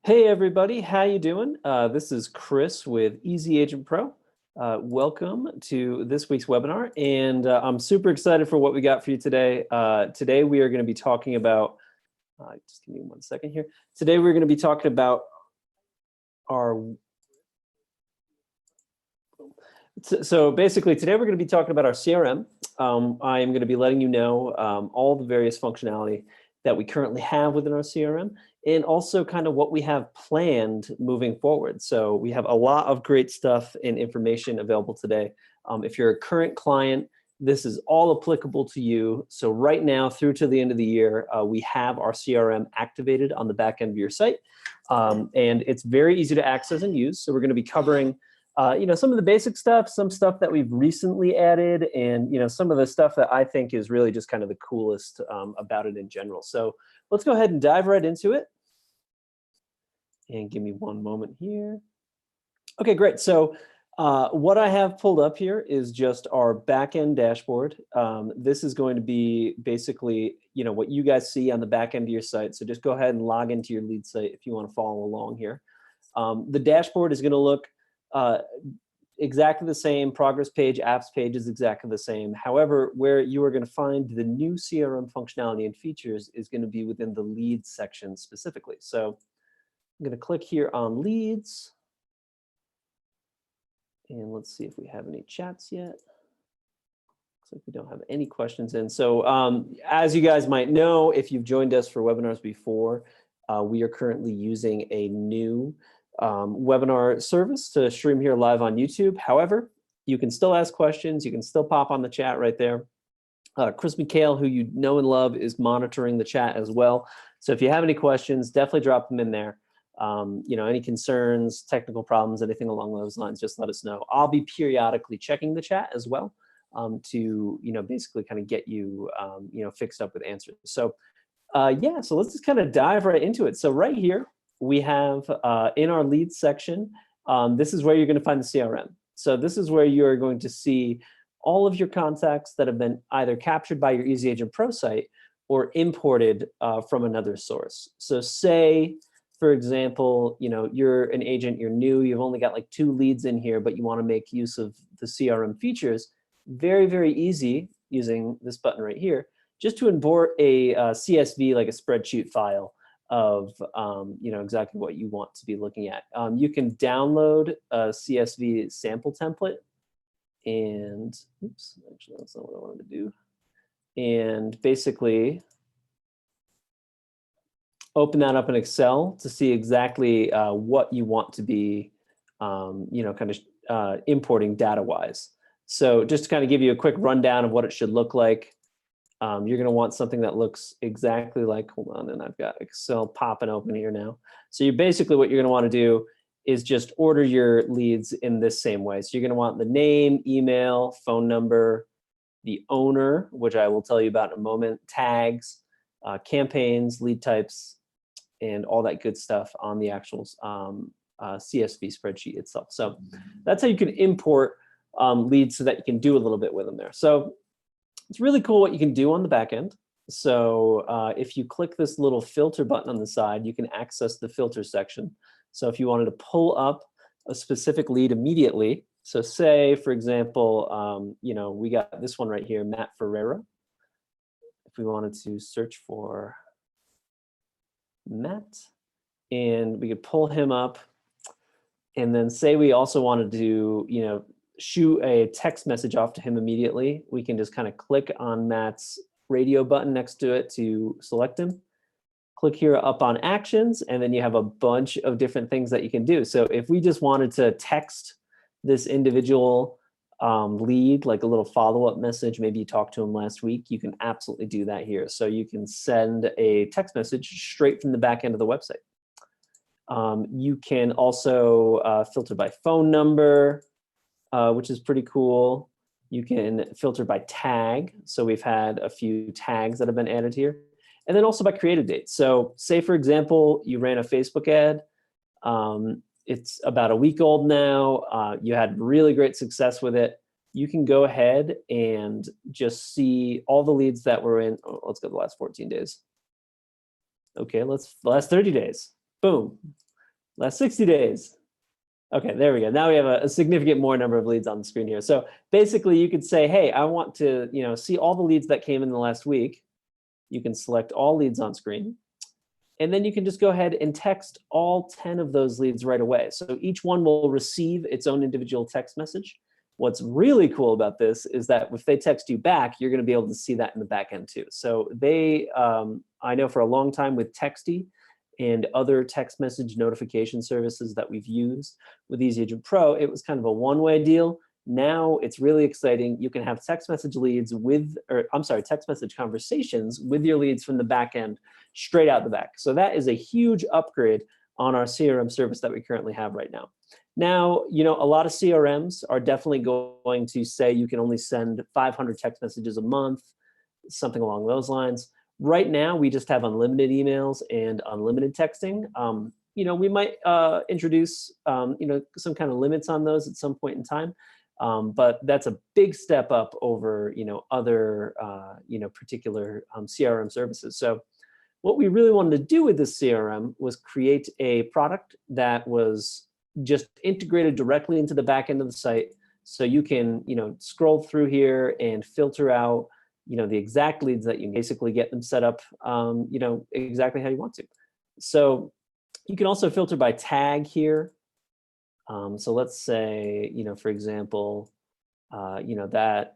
Hey everybody, how you doing? This is Chris with EasyAgentPro. Welcome to this week's webinar, and I'm super excited for what we got for you today. Today we are going to be talking about, just give me 1 second here. Today we're going to be talking about our, so basically today we're going to be talking about our CRM. I am going to be letting you know all the various functionality that we currently have within our CRM, and also kind of what we have planned moving forward. So we have a lot of great stuff and information available today. If you're a current client, this is all applicable to you. So right now through to the end of the year, we have our CRM activated on the back end of your site. And it's very easy to access and use. So we're going to be covering some of the basic stuff, some stuff that we've recently added, and some of the stuff that I think is really just kind of the coolest about it in general. So let's go ahead and dive right into it. And give me 1 moment here. Okay, great. So what I have pulled up here is just our back-end dashboard. This is going to be basically what you guys see on the back end of your site. So just go ahead and log into your lead site if you want to follow along here. The dashboard is going to look exactly the same. Progress page, apps page is exactly the same. However, where you are going to find the new CRM functionality and features is going to be within the leads section specifically. So I'm going to click here on leads. And let's see if we have any chats yet. Looks like we don't have any questions in. So as you guys might know, if you've joined us for webinars before, we are currently using a new webinar service to stream here live on YouTube. However, you can still ask questions. You can still pop on the chat right there. Chris McHale, who you know and love, is monitoring the chat as well. So if you have any questions, definitely drop them in there. Any concerns, technical problems, anything along those lines, just let us know. I'll be periodically checking the chat as well to basically kind of get you fixed up with answers. So yeah, so let's just kind of dive right into it. So right here we have in our leads section, this is where you're going to find the CRM. So this is where you're going to see all of your contacts that have been either captured by your EasyAgentPro site or imported from another source. So say, for example, you're an agent, you're new, you've only got like 2 leads in here, but you want to make use of the CRM features. Very, very easy using this button right here, just to import a CSV, like a spreadsheet file of exactly what you want to be looking at. You can download a CSV sample template, and oops, actually that's not what I wanted to do. And basically open that up in Excel to see exactly what you want to be, importing data-wise. So just to kind of give you a quick rundown of what it should look like, you're going to want something that looks exactly like, hold on, and I've got Excel popping open here now. So you basically what you're going to want to do is just order your leads in this same way. So you're going to want the name, email, phone number, the owner, which I will tell you about in a moment, tags, campaigns, lead types, and all that good stuff on the actual CSV spreadsheet itself. So that's how you can import leads so that you can do a little bit with them there. So it's really cool what you can do on the back end. So if you click this little filter button on the side, you can access the filter section. So if you wanted to pull up a specific lead immediately, so say, for example, we got this one right here, Matt Ferreira. If we wanted to search for Matt, and we could pull him up, and then say we also wanted to, shoot a text message off to him immediately, we can just kind of click on Matt's radio button next to it to select him. Click here up on actions, and then you have a bunch of different things that you can do. So if we just wanted to text this individual lead, like a little follow-up message, maybe you talked to him last week, you can absolutely do that here. So you can send a text message straight from the back end of the website. You can also filter by phone number, which is pretty cool. You can filter by tag. So we've had a few tags that have been added here. And then also by creative date. So say, for example, you ran a Facebook ad. It's about a week old now. You had really great success with it. You can go ahead and just see all the leads that were in. Oh, let's go the last 14 days. Okay, the last 30 days. Boom. last 60 days. Okay, there we go. Now we have a significant more number of leads on the screen here. So basically you could say, hey, I want to, see all the leads that came in the last week. You can select all leads on screen. And then you can just go ahead and text all 10 of those leads right away. So each one will receive its own individual text message. What's really cool about this is that if they text you back, you're going to be able to see that in the back end too. So I know for a long time with Texty and other text message notification services that we've used with EasyAgentPro, it was kind of a one-way deal. Now it's really exciting. You can have text message leads text message conversations with your leads from the back end straight out the back. So that is a huge upgrade on our CRM service that we currently have right now. Now, a lot of CRMs are definitely going to say you can only send 500 text messages a month, something along those lines. Right now, we just have unlimited emails and unlimited texting. We might introduce, some kind of limits on those at some point in time. But that's a big step up over, other, particular CRM services. So what we really wanted to do with this CRM was create a product that was just integrated directly into the back end of the site. So you can, scroll through here and filter out, the exact leads that you basically get them set up, exactly how you want to. So you can also filter by tag here. So let's say, for example, that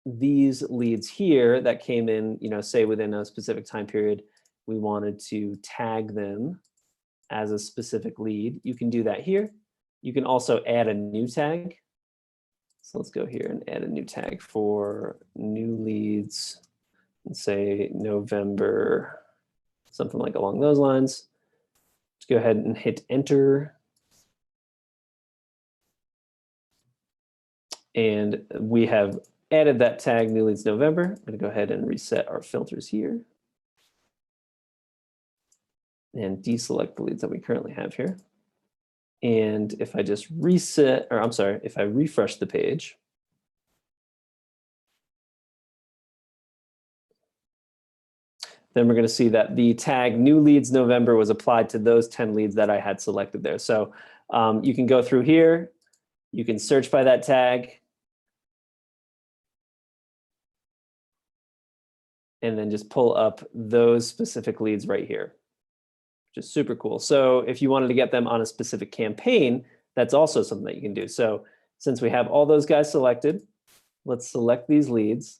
these leads here that came in, say within a specific time period, we wanted to tag them as a specific lead. You can do that here. You can also add a new tag. So let's go here and add a new tag for new leads and say November, something like along those lines. Let's go ahead and hit enter. And we have added that tag new leads November. I'm going to go ahead and reset our filters here and deselect the leads that we currently have here. And if I just if I refresh the page, then we're going to see that the tag new leads November was applied to those 10 leads that I had selected there. So you can go through here, you can search by that tag, and then just pull up those specific leads right here, which is super cool. So if you wanted to get them on a specific campaign, that's also something that you can do. So since we have all those guys selected, let's select these leads.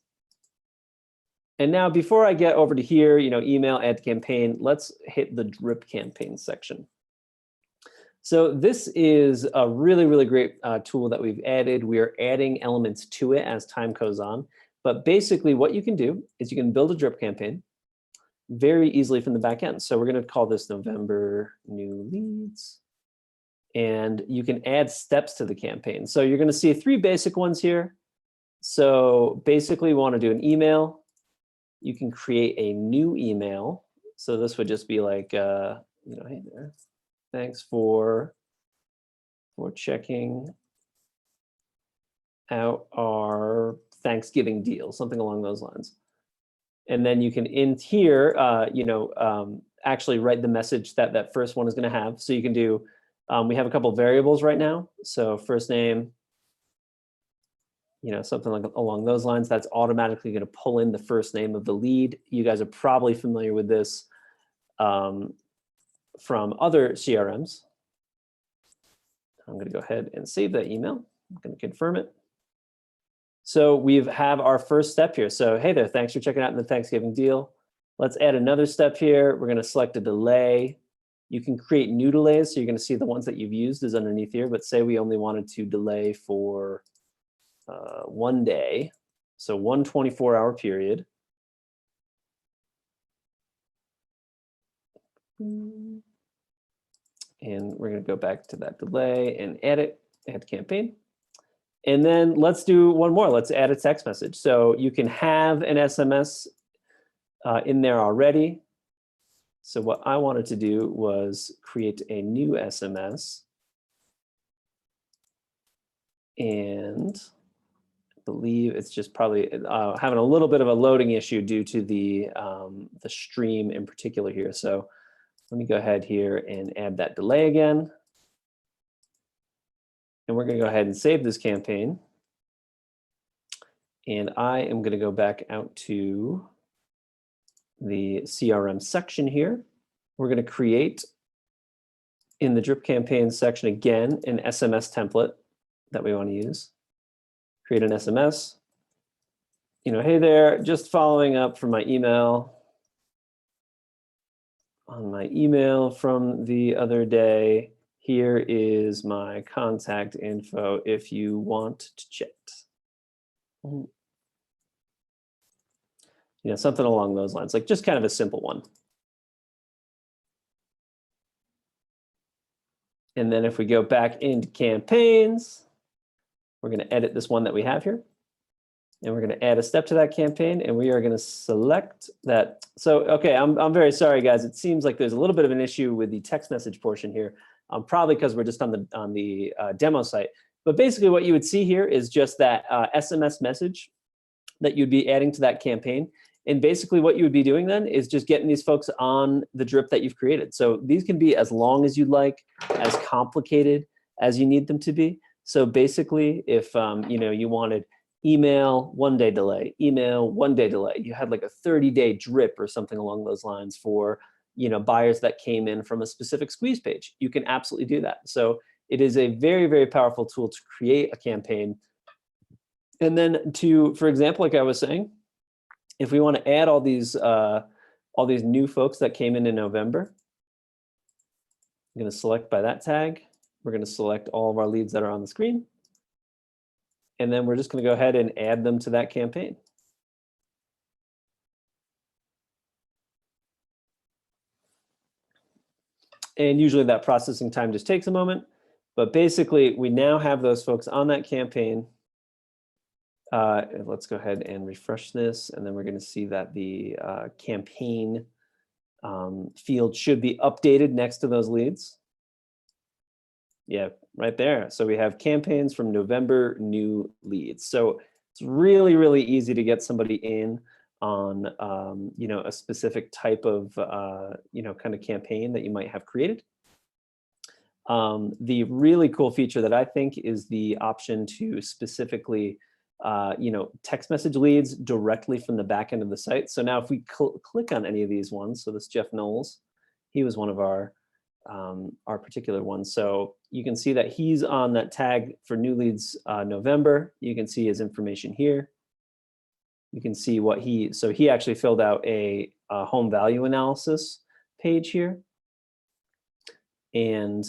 And now before I get over to here, email, add campaign, let's hit the drip campaign section. So this is a really, really great tool that we've added. We are adding elements to it as time goes on. But basically what you can do is you can build a drip campaign very easily from the back end. So we're going to call this November new leads. And you can add steps to the campaign. So you're going to see 3 basic ones here. So basically we want to do an email. You can create a new email. So this would just be like, hey there, thanks for checking out our Thanksgiving deal, something along those lines. And then you can in here, actually write the message that that first one is going to have. So you can do, we have a couple of variables right now. So first name, something like along those lines, that's automatically going to pull in the first name of the lead. You guys are probably familiar with this from other CRMs. I'm going to go ahead and save that email. I'm going to confirm it. So we have our first step here. So hey there, thanks for checking out the Thanksgiving deal. Let's add another step here. We're going to select a delay. You can create new delays. So you're going to see the ones that you've used is underneath here. But say we only wanted to delay for 1 day. So 1 24-hour period. And we're going to go back to that delay and add campaign. And then let's do one more. Let's add a text message. So you can have an SMS in there already. So what I wanted to do was create a new SMS. And I believe it's just probably having a little bit of a loading issue due to the stream in particular here. So Let me go ahead here and add that delay again. And we're going to go ahead and save this campaign. And I am going to go back out to the CRM section here. We're going to create in the drip campaign section again an SMS template that we want to use. Create an SMS. Hey there, just following up from my email. On my email from the other day, here is my contact info if you want to chat. Something along those lines, like just kind of a simple one. And then if we go back into campaigns, we're going to edit this one that we have here. And we're going to add a step to that campaign, and we are going to select that. So, okay, I'm very sorry, guys. It seems like there's a little bit of an issue with the text message portion here, probably because we're just on the demo site. But basically, what you would see here is just that SMS message that you'd be adding to that campaign. And basically, what you would be doing then is just getting these folks on the drip that you've created. So these can be as long as you'd like, as complicated as you need them to be. So basically, if you wanted email 1 day delay, email 1 day delay. You had like a 30-day drip or something along those lines for buyers that came in from a specific squeeze page. You can absolutely do that. So it is a very, very powerful tool to create a campaign. And then for example, like I was saying, if we want to add all these new folks that came in November, I'm going to select by that tag. We're going to select all of our leads that are on the screen. And then we're just going to go ahead and add them to that campaign. And usually that processing time just takes a moment. But basically, we now have those folks on that campaign. Let's go ahead and refresh this. And then we're going to see that the campaign field should be updated next to those leads. Yeah, right there. So we have campaigns from November, new leads. So it's really, really easy to get somebody in on, a specific type of, kind of campaign that you might have created. The really cool feature that I think is the option to specifically, text message leads directly from the back end of the site. So now if we click on any of these ones, so this Jeff Knowles, he was one of our particular ones. So you can see that he's on that tag for new leads November. You can see his information here. You can see what he actually filled out a home value analysis page here. And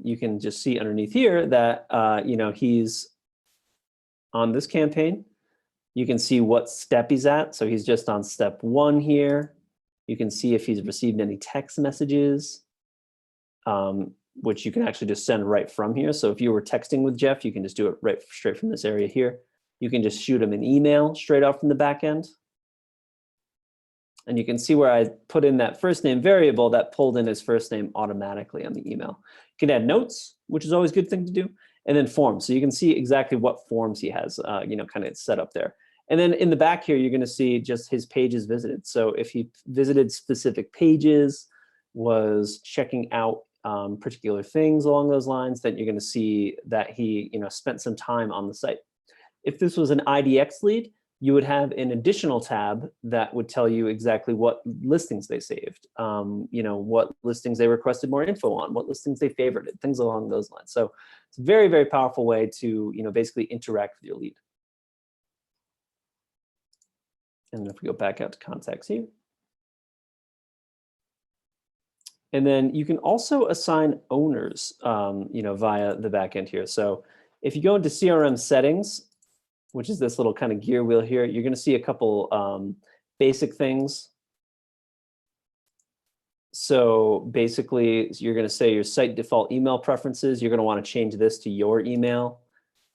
you can just see underneath here that, he's on this campaign. You can see what step he's at. So he's just on step 1 here. You can see if he's received any text messages. Which you can actually just send right from here. So if you were texting with Jeff, you can just do it straight from this area here. You can just shoot him an email straight off from the back end. And you can see where I put in that first name variable that pulled in his first name automatically on the email. You can add notes, which is always a good thing to do, and then forms. So you can see exactly what forms he has, kind of set up there. And then in the back here, you're going to see just his pages visited. So if he visited specific pages, was checking out particular things along those lines, then you're going to see that he spent some time on the site. If this was an IDX lead, you would have an additional tab that would tell you exactly what listings they saved, what listings they requested more info on, what listings they favorited, things along those lines. So it's a very, very powerful way to basically interact with your lead. And if we go back out to contacts here. And then you can also assign owners, via the backend here. So if you go into CRM settings, which is this little kind of gear wheel here, you're going to see a couple basic things. So basically, you're going to say your site default email preferences. You're going to want to change this to your email.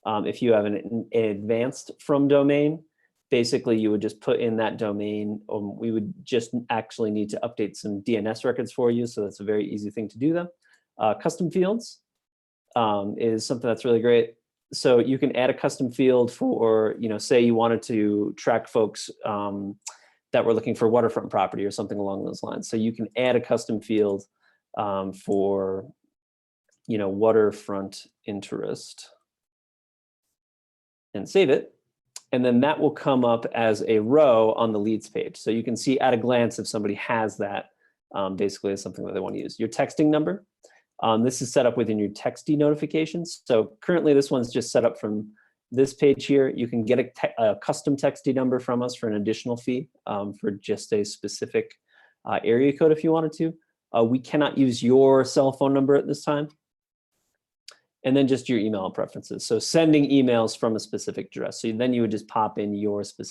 If you have an advanced from domain, basically you would just put in that domain. We would just actually need to update some DNS records for you. So that's a very easy thing to do them. Custom fields is something that's really great. So you can add a custom field for, say you wanted to track folks, that we're looking for waterfront property or something along those lines. So you can add a custom field for, waterfront interest and save it. And then that will come up as a row on the leads page. So you can see at a glance if somebody has that, basically as something that they want to use. Your texting number, this is set up within your texty notifications. So currently this one's just set up from this page here. You can get a custom texty number from us for an additional fee for just a specific area code if you wanted to. We cannot use your cell phone number at this time. And then just your email preferences. So sending emails from a specific address. So then you would just pop in your specific